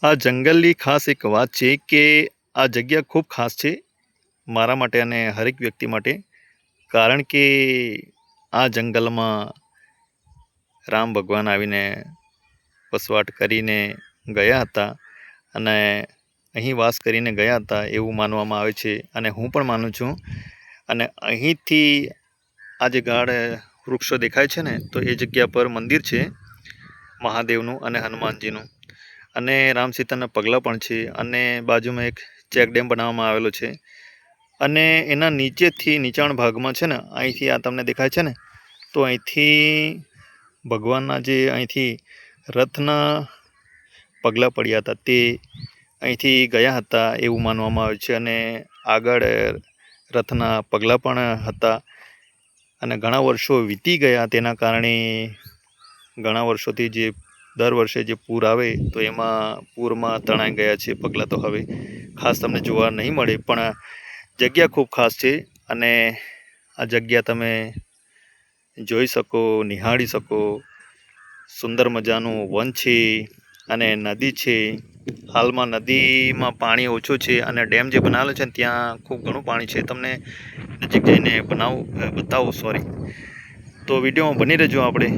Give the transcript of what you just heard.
આ જંગલની ખાસ એક વાત છે કે આ જગ્યા ખૂબ ખાસ છે મારા માટે અને હરેક વ્યક્તિ માટે, કારણ કે આ જંગલમાં રામ ભગવાન આવીને વસવાટ કરીને ગયા હતા અને અહીં વાસ કરીને ગયા હતા એવું માનવામાં આવે છે અને હું પણ માનું છું. અને અહીંથી આ જે ગાઢ વૃક્ષો દેખાય છે ને, તો એ જગ્યા પર મંદિર છે મહાદેવનું અને હનુમાનજીનું, અને રામ સીતાના પગલાં પણ છે, અને બાજુમાં એક ચેક ડેમ બનાવવામાં આવેલો છે. અને એના નીચેથી નીચાણ ભાગમાં છે ને, અહીંથી આ તમને દેખાય છે ને, તો અહીંથી ભગવાનના જે અહીંથી રથના પગલાં પડ્યા હતા તે અહીંથી ગયા હતા એવું માનવામાં આવે છે. અને આગળ રથના પગલાં પણ હતા અને ઘણા વર્ષો વીતી ગયા, તેના કારણે ઘણા વર્ષોથી જે દર વર્ષે જે પૂર આવે તો એમાં પૂરમાં તણાઈ ગયા છે પગલાં. તો હવે ખાસ તમને જોવા નહીં મળે, પણ જગ્યા ખૂબ ખાસ છે અને આ જગ્યા તમે જોઈ શકો, નિહાળી શકો. સુંદર મજાનું વન છે અને નદી છે. હાલમાં નદીમાં પાણી ઓછું છે અને ડેમ જે બનાવેલો છે ને ત્યાં ખૂબ ઘણું પાણી છે. તમને નજીક જઈને બતાવું. તો વિડીયોમાં બની રહેજો આપણે.